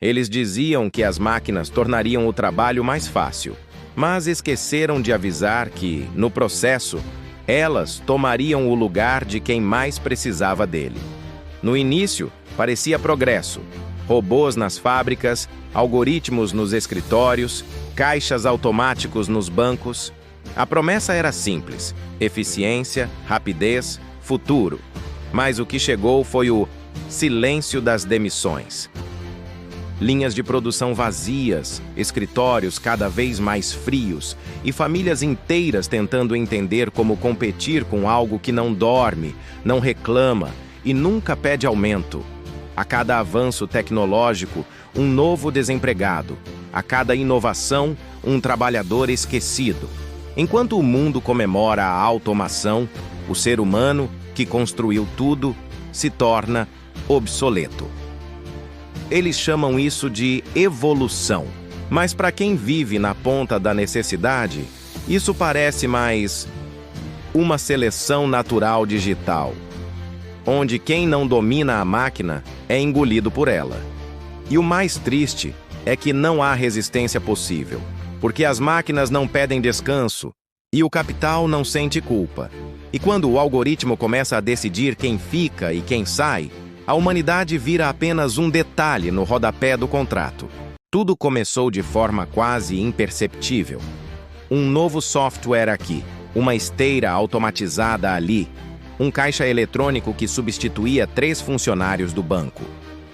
Eles diziam que as máquinas tornariam o trabalho mais fácil, mas esqueceram de avisar que, no processo, elas tomariam o lugar de quem mais precisava dele. No início, parecia progresso. Robôs nas fábricas, algoritmos nos escritórios, caixas automáticos nos bancos. A promessa era simples: eficiência, rapidez, futuro. Mas o que chegou foi o silêncio das demissões. Linhas de produção vazias, escritórios cada vez mais frios e famílias inteiras tentando entender como competir com algo que não dorme, não reclama e nunca pede aumento. A cada avanço tecnológico, um novo desempregado. A cada inovação, um trabalhador esquecido. Enquanto o mundo comemora a automação, o ser humano, que construiu tudo, se torna obsoleto. Eles chamam isso de evolução. Mas para quem vive na ponta da necessidade, isso parece mais uma seleção natural digital, onde quem não domina a máquina é engolido por ela. E o mais triste é que não há resistência possível, porque as máquinas não pedem descanso e o capital não sente culpa. E quando o algoritmo começa a decidir quem fica e quem sai, a humanidade vira apenas um detalhe no rodapé do contrato. Tudo começou de forma quase imperceptível. Um novo software aqui, uma esteira automatizada ali, um caixa eletrônico que substituía 3 funcionários do banco,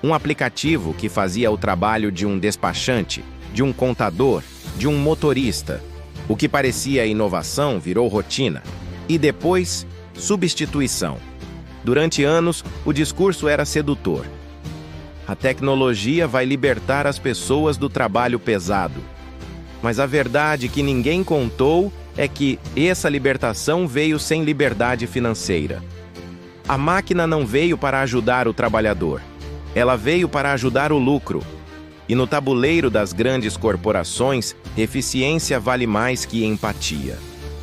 um aplicativo que fazia o trabalho de um despachante, de um contador, de um motorista. O que parecia inovação virou rotina. E depois, substituição. Durante anos, o discurso era sedutor. A tecnologia vai libertar as pessoas do trabalho pesado. Mas a verdade que ninguém contou é que essa libertação veio sem liberdade financeira. A máquina não veio para ajudar o trabalhador. Ela veio para ajudar o lucro. E no tabuleiro das grandes corporações, eficiência vale mais que empatia.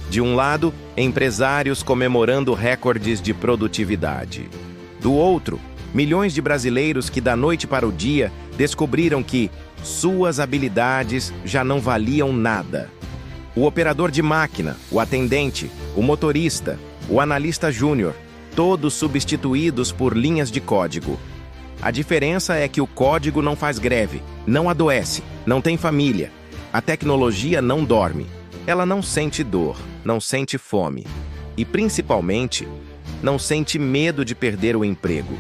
De um lado, empresários comemorando recordes de produtividade. Do outro, milhões de brasileiros que da noite para o dia descobriram que suas habilidades já não valiam nada. O operador de máquina, o atendente, o motorista, o analista júnior, todos substituídos por linhas de código. A diferença é que o código não faz greve, não adoece, não tem família. A tecnologia não dorme. Ela não sente dor, não sente fome e, principalmente, não sente medo de perder o emprego.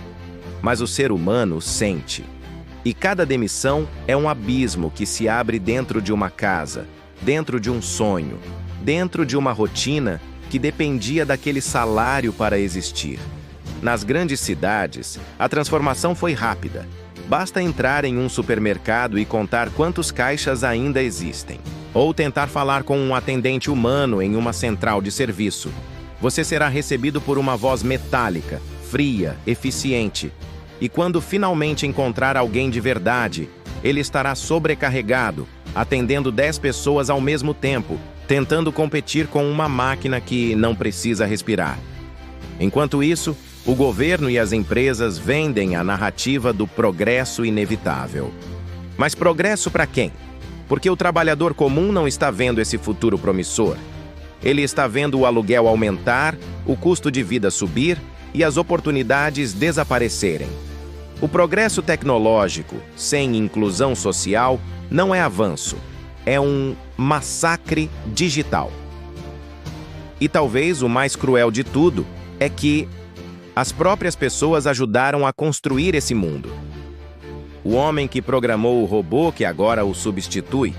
Mas o ser humano sente. E cada demissão é um abismo que se abre dentro de uma casa, dentro de um sonho, dentro de uma rotina que dependia daquele salário para existir. Nas grandes cidades, a transformação foi rápida. Basta entrar em um supermercado e contar quantos caixas ainda existem. Ou tentar falar com um atendente humano em uma central de serviço. Você será recebido por uma voz metálica, fria, eficiente. E quando finalmente encontrar alguém de verdade, ele estará sobrecarregado, atendendo 10 pessoas ao mesmo tempo, tentando competir com uma máquina que não precisa respirar. Enquanto isso, o governo e as empresas vendem a narrativa do progresso inevitável. Mas progresso para quem? Porque o trabalhador comum não está vendo esse futuro promissor. Ele está vendo o aluguel aumentar, o custo de vida subir e as oportunidades desaparecerem. O progresso tecnológico, sem inclusão social, não é avanço. É um massacre digital. E talvez o mais cruel de tudo é que as próprias pessoas ajudaram a construir esse mundo. O homem que programou o robô que agora o substitui.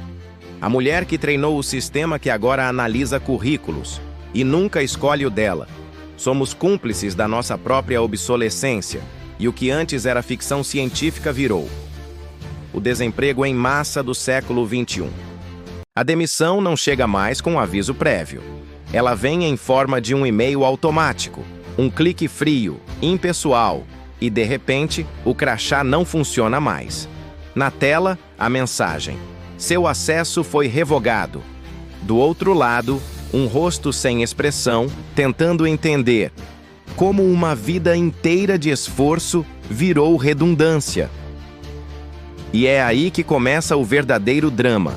A mulher que treinou o sistema que agora analisa currículos e nunca escolhe o dela. Somos cúmplices da nossa própria obsolescência e o que antes era ficção científica virou o desemprego em massa do século XXI. A demissão não chega mais com aviso prévio. Ela vem em forma de um e-mail automático, um clique frio, impessoal, e de repente o crachá não funciona mais. Na tela, a mensagem: seu acesso foi revogado. Do outro lado, um rosto sem expressão, tentando entender como uma vida inteira de esforço virou redundância. E é aí que começa o verdadeiro drama.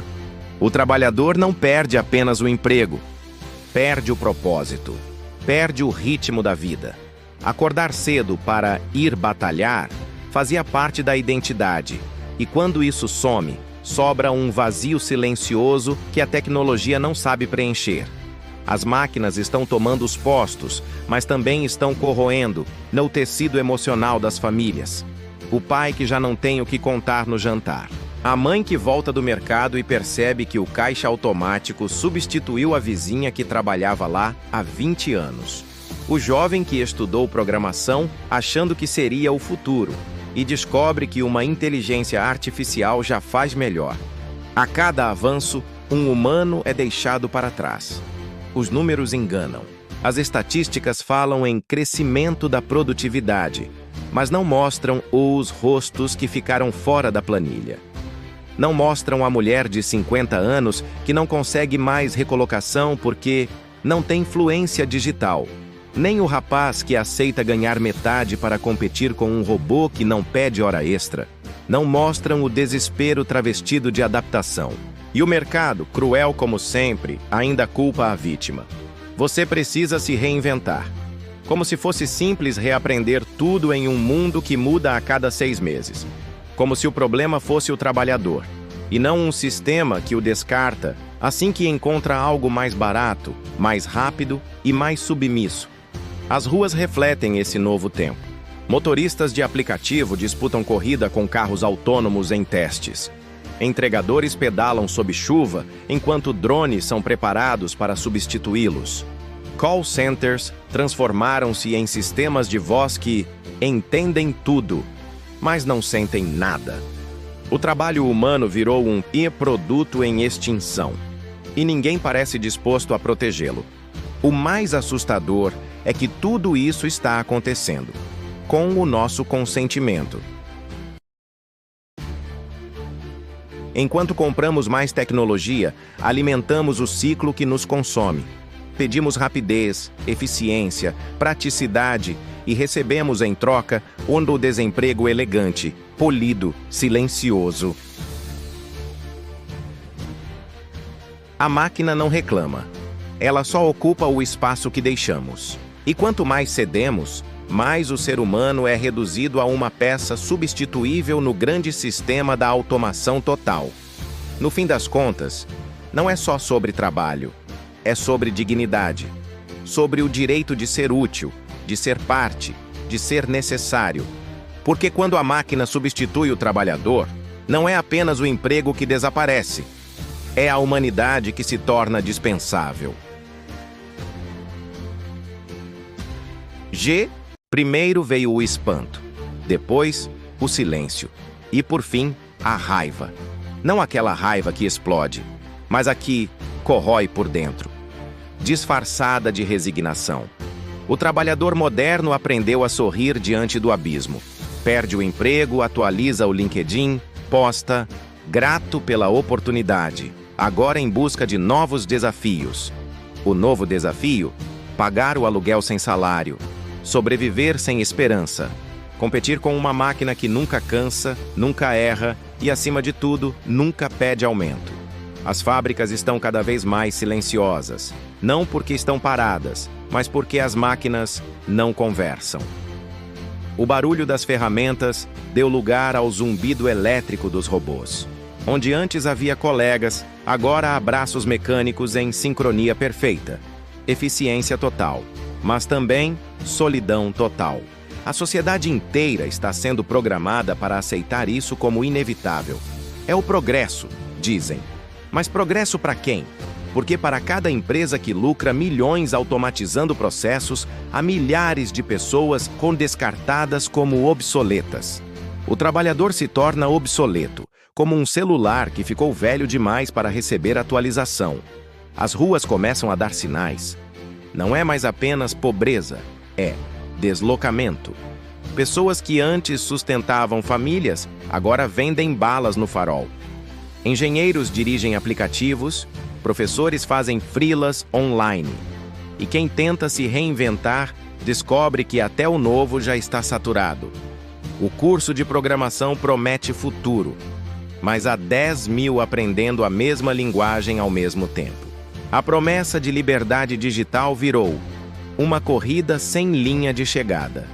O trabalhador não perde apenas o emprego, perde o propósito, perde o ritmo da vida. Acordar cedo para ir batalhar fazia parte da identidade, e quando isso some, sobra um vazio silencioso que a tecnologia não sabe preencher. As máquinas estão tomando os postos, mas também estão corroendo no tecido emocional das famílias. O pai que já não tem o que contar no jantar. A mãe que volta do mercado e percebe que o caixa automático substituiu a vizinha que trabalhava lá há 20 anos. O jovem que estudou programação achando que seria o futuro e descobre que uma inteligência artificial já faz melhor. A cada avanço, um humano é deixado para trás. Os números enganam. As estatísticas falam em crescimento da produtividade, mas não mostram os rostos que ficaram fora da planilha. Não mostram a mulher de 50 anos que não consegue mais recolocação porque não tem fluência digital. Nem o rapaz que aceita ganhar metade para competir com um robô que não pede hora extra. Não mostram o desespero travestido de adaptação. E o mercado, cruel como sempre, ainda culpa a vítima. Você precisa se reinventar. Como se fosse simples reaprender tudo em um mundo que muda a cada 6 meses. Como se o problema fosse o trabalhador, e não um sistema que o descarta assim que encontra algo mais barato, mais rápido e mais submisso. As ruas refletem esse novo tempo. Motoristas de aplicativo disputam corrida com carros autônomos em testes. Entregadores pedalam sob chuva, enquanto drones são preparados para substituí-los. Call centers transformaram-se em sistemas de voz que entendem tudo, mas não sentem nada. O trabalho humano virou um produto em extinção, e ninguém parece disposto a protegê-lo. O mais assustador é que tudo isso está acontecendo, com o nosso consentimento. Enquanto compramos mais tecnologia, alimentamos o ciclo que nos consome. Pedimos rapidez, eficiência, praticidade e recebemos em troca o desemprego elegante, polido, silencioso. A máquina não reclama. Ela só ocupa o espaço que deixamos. E quanto mais cedemos, mais o ser humano é reduzido a uma peça substituível no grande sistema da automação total. No fim das contas, não é só sobre trabalho, é sobre dignidade, sobre o direito de ser útil, de ser parte, de ser necessário. Porque quando a máquina substitui o trabalhador, não é apenas o emprego que desaparece, é a humanidade que se torna dispensável. Primeiro veio o espanto, depois o silêncio e, por fim, a raiva. Não aquela raiva que explode, mas a que corrói por dentro, disfarçada de resignação. O trabalhador moderno aprendeu a sorrir diante do abismo. Perde o emprego, atualiza o LinkedIn, posta, grato pela oportunidade, agora em busca de novos desafios. O novo desafio? Pagar o aluguel sem salário. Sobreviver sem esperança. Competir com uma máquina que nunca cansa, nunca erra e, acima de tudo, nunca pede aumento. As fábricas estão cada vez mais silenciosas, não porque estão paradas, mas porque as máquinas não conversam. O barulho das ferramentas deu lugar ao zumbido elétrico dos robôs. Onde antes havia colegas, agora há braços mecânicos em sincronia perfeita. Eficiência total, mas também solidão total. A sociedade inteira está sendo programada para aceitar isso como inevitável. É o progresso, dizem. Mas progresso para quem? Porque para cada empresa que lucra milhões automatizando processos, há milhares de pessoas descartadas como obsoletas. O trabalhador se torna obsoleto, como um celular que ficou velho demais para receber atualização. As ruas começam a dar sinais. Não é mais apenas pobreza, é deslocamento. Pessoas que antes sustentavam famílias, agora vendem balas no farol. Engenheiros dirigem aplicativos, professores fazem freelas online. E quem tenta se reinventar, descobre que até o novo já está saturado. O curso de programação promete futuro, mas há 10 mil aprendendo a mesma linguagem ao mesmo tempo. A promessa de liberdade digital virou uma corrida sem linha de chegada.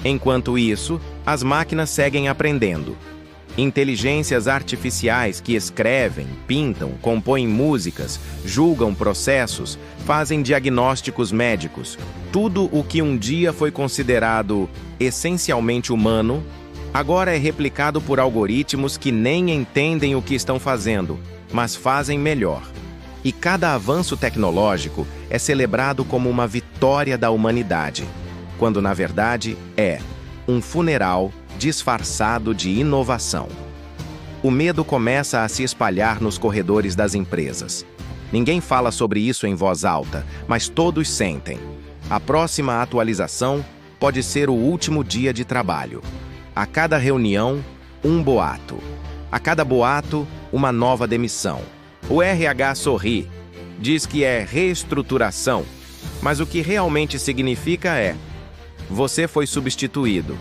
Enquanto isso, as máquinas seguem aprendendo. Inteligências artificiais que escrevem, pintam, compõem músicas, julgam processos, fazem diagnósticos médicos. Tudo o que um dia foi considerado essencialmente humano, agora é replicado por algoritmos que nem entendem o que estão fazendo, mas fazem melhor. E cada avanço tecnológico é celebrado como uma vitória da humanidade, quando na verdade é um funeral disfarçado de inovação. O medo começa a se espalhar nos corredores das empresas. Ninguém fala sobre isso em voz alta, mas todos sentem. A próxima atualização pode ser o último dia de trabalho. A cada reunião, um boato. A cada boato, uma nova demissão. O RH sorri, diz que é reestruturação, mas o que realmente significa é: você foi substituído.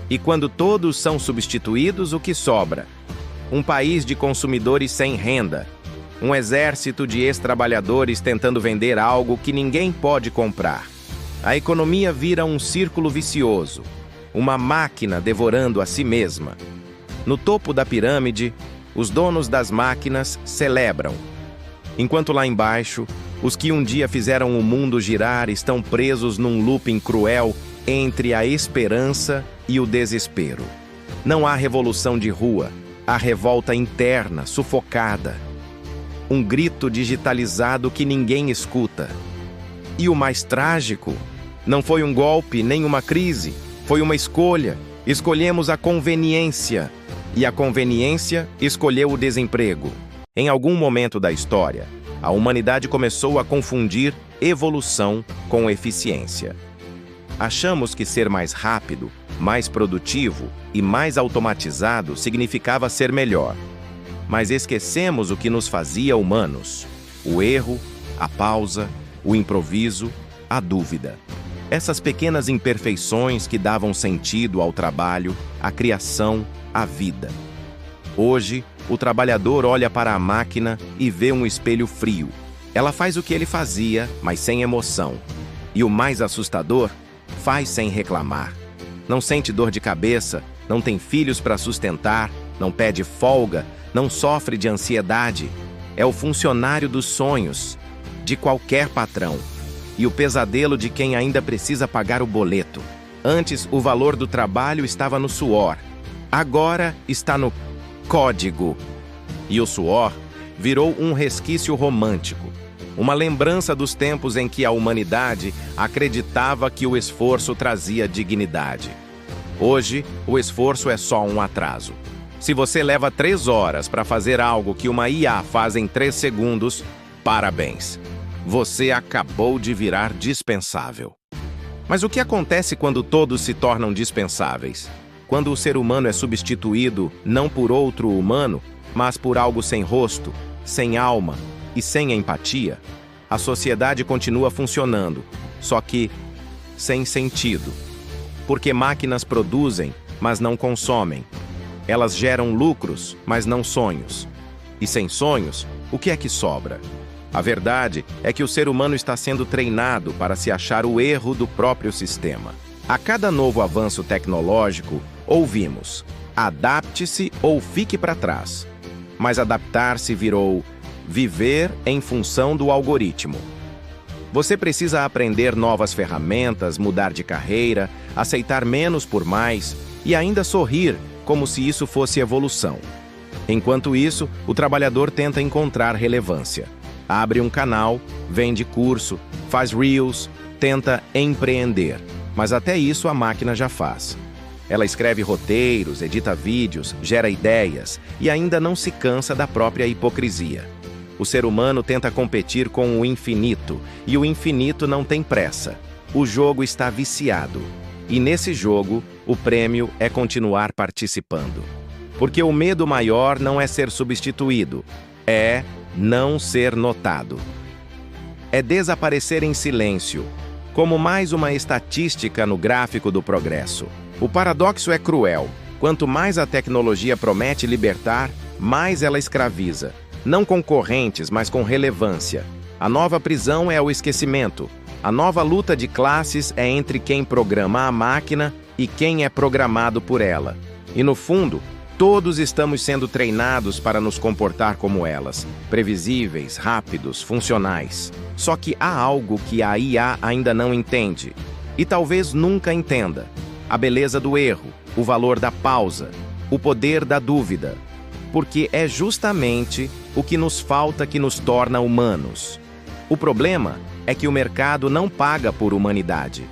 E quando todos são substituídos, o que sobra? Um país de consumidores sem renda. Um exército de ex-trabalhadores tentando vender algo que ninguém pode comprar. A economia vira um círculo vicioso. Uma máquina devorando a si mesma. No topo da pirâmide, os donos das máquinas celebram. Enquanto lá embaixo, os que um dia fizeram o mundo girar estão presos num looping cruel entre a esperança e o desespero. Não há revolução de rua, há revolta interna, sufocada. Um grito digitalizado que ninguém escuta. E o mais trágico, não foi um golpe nem uma crise, foi uma escolha. Escolhemos a conveniência. E a conveniência escolheu o desemprego. Em algum momento da história, a humanidade começou a confundir evolução com eficiência. Achamos que ser mais rápido, mais produtivo e mais automatizado significava ser melhor. Mas esquecemos o que nos fazia humanos: o erro, a pausa, o improviso, a dúvida. Essas pequenas imperfeições que davam sentido ao trabalho, à criação, à vida. Hoje, o trabalhador olha para a máquina e vê um espelho frio. Ela faz o que ele fazia, mas sem emoção. E o mais assustador, faz sem reclamar. Não sente dor de cabeça, não tem filhos para sustentar, não pede folga, não sofre de ansiedade. É o funcionário dos sonhos, de qualquer patrão. E o pesadelo de quem ainda precisa pagar o boleto. Antes, o valor do trabalho estava no suor. Agora está no código. E o suor virou um resquício romântico. Uma lembrança dos tempos em que a humanidade acreditava que o esforço trazia dignidade. Hoje, o esforço é só um atraso. Se você leva 3 horas para fazer algo que uma IA faz em 3 segundos, parabéns. Você acabou de virar dispensável. Mas o que acontece quando todos se tornam dispensáveis? Quando o ser humano é substituído não por outro humano, mas por algo sem rosto, sem alma e sem empatia, a sociedade continua funcionando, só que sem sentido. Porque máquinas produzem, mas não consomem. Elas geram lucros, mas não sonhos. E sem sonhos, o que é que sobra? A verdade é que o ser humano está sendo treinado para se achar o erro do próprio sistema. A cada novo avanço tecnológico, ouvimos: adapte-se ou fique para trás. Mas adaptar-se virou viver em função do algoritmo. Você precisa aprender novas ferramentas, mudar de carreira, aceitar menos por mais e ainda sorrir como se isso fosse evolução. Enquanto isso, o trabalhador tenta encontrar relevância. Abre um canal, vende curso, faz reels, tenta empreender. Mas até isso a máquina já faz. Ela escreve roteiros, edita vídeos, gera ideias e ainda não se cansa da própria hipocrisia. O ser humano tenta competir com o infinito e o infinito não tem pressa. O jogo está viciado. E nesse jogo, o prêmio é continuar participando. Porque o medo maior não é ser substituído, é não ser notado. É desaparecer em silêncio, como mais uma estatística no gráfico do progresso. O paradoxo é cruel. Quanto mais a tecnologia promete libertar, mais ela escraviza. Não com correntes, mas com relevância. A nova prisão é o esquecimento. A nova luta de classes é entre quem programa a máquina e quem é programado por ela. E no fundo, todos estamos sendo treinados para nos comportar como elas, previsíveis, rápidos, funcionais. Só que há algo que a IA ainda não entende, e talvez nunca entenda: a beleza do erro, o valor da pausa, o poder da dúvida. Porque é justamente o que nos falta que nos torna humanos. O problema é que o mercado não paga por humanidade,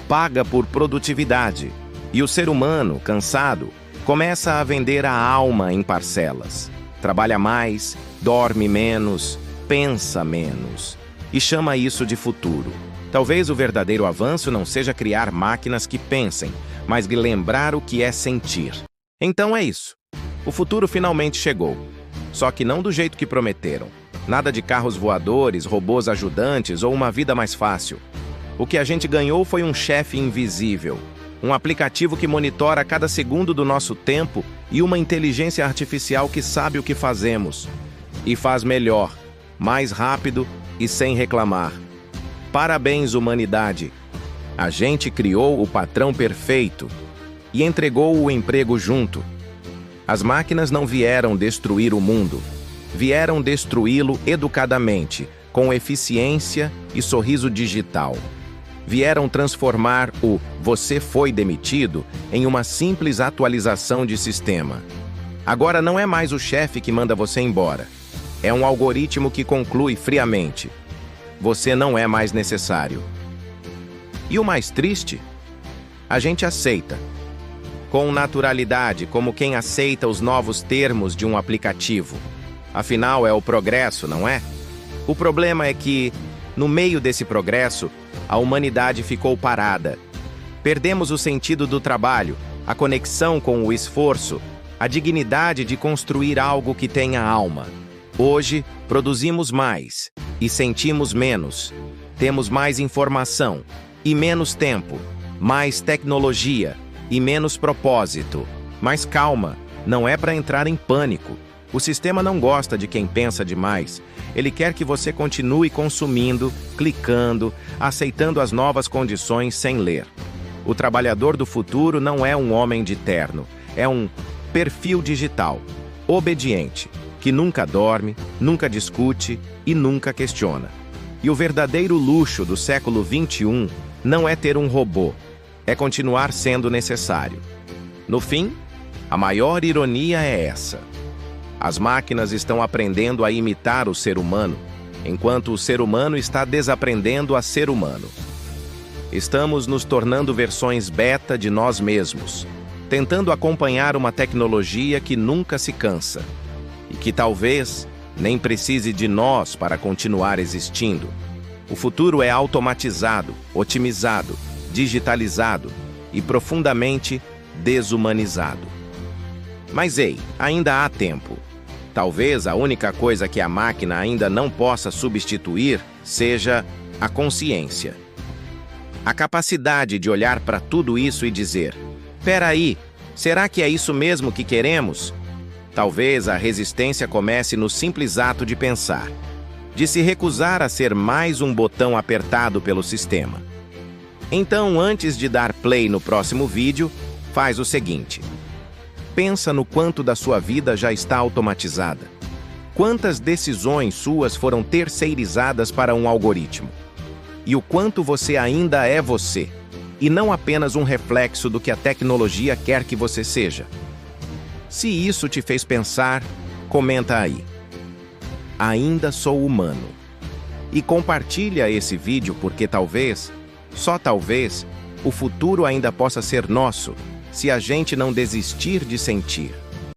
paga por produtividade. E o ser humano, cansado, começa a vender a alma em parcelas. Trabalha mais, dorme menos, pensa menos. E chama isso de futuro. Talvez o verdadeiro avanço não seja criar máquinas que pensem, mas lembrar o que é sentir. Então é isso. O futuro finalmente chegou. Só que não do jeito que prometeram. Nada de carros voadores, robôs ajudantes ou uma vida mais fácil. O que a gente ganhou foi um chefe invisível. Um aplicativo que monitora cada segundo do nosso tempo e uma inteligência artificial que sabe o que fazemos. E faz melhor, mais rápido e sem reclamar. Parabéns, humanidade! A gente criou o patrão perfeito e entregou o emprego junto. As máquinas não vieram destruir o mundo, vieram destruí-lo educadamente, com eficiência e sorriso digital. Vieram transformar o "você foi demitido" em uma simples atualização de sistema. Agora não é mais o chefe que manda você embora. É um algoritmo que conclui friamente: você não é mais necessário. E o mais triste? A gente aceita. Com naturalidade, como quem aceita os novos termos de um aplicativo. Afinal, é o progresso, não é? O problema é que, no meio desse progresso, a humanidade ficou parada. Perdemos o sentido do trabalho, a conexão com o esforço, a dignidade de construir algo que tenha alma. Hoje, produzimos mais e sentimos menos. Temos mais informação e menos tempo, mais tecnologia e menos propósito. Mas calma, não é para entrar em pânico. O sistema não gosta de quem pensa demais. Ele quer que você continue consumindo, clicando, aceitando as novas condições sem ler. O trabalhador do futuro não é um homem de terno, é um perfil digital, obediente, que nunca dorme, nunca discute e nunca questiona. E o verdadeiro luxo do século XXI não é ter um robô, é continuar sendo necessário. No fim, a maior ironia é essa. As máquinas estão aprendendo a imitar o ser humano, enquanto o ser humano está desaprendendo a ser humano. Estamos nos tornando versões beta de nós mesmos, tentando acompanhar uma tecnologia que nunca se cansa e que talvez nem precise de nós para continuar existindo. O futuro é automatizado, otimizado, digitalizado e profundamente desumanizado. Mas ei, ainda há tempo. Talvez a única coisa que a máquina ainda não possa substituir seja a consciência. A capacidade de olhar para tudo isso e dizer: "Peraí, será que é isso mesmo que queremos?" Talvez a resistência comece no simples ato de pensar, de se recusar a ser mais um botão apertado pelo sistema. Então, antes de dar play no próximo vídeo, faz o seguinte: pensa no quanto da sua vida já está automatizada. Quantas decisões suas foram terceirizadas para um algoritmo? E o quanto você ainda é você, e não apenas um reflexo do que a tecnologia quer que você seja. Se isso te fez pensar, comenta aí: ainda sou humano. E compartilha esse vídeo porque talvez, só talvez, o futuro ainda possa ser nosso, se a gente não desistir de sentir.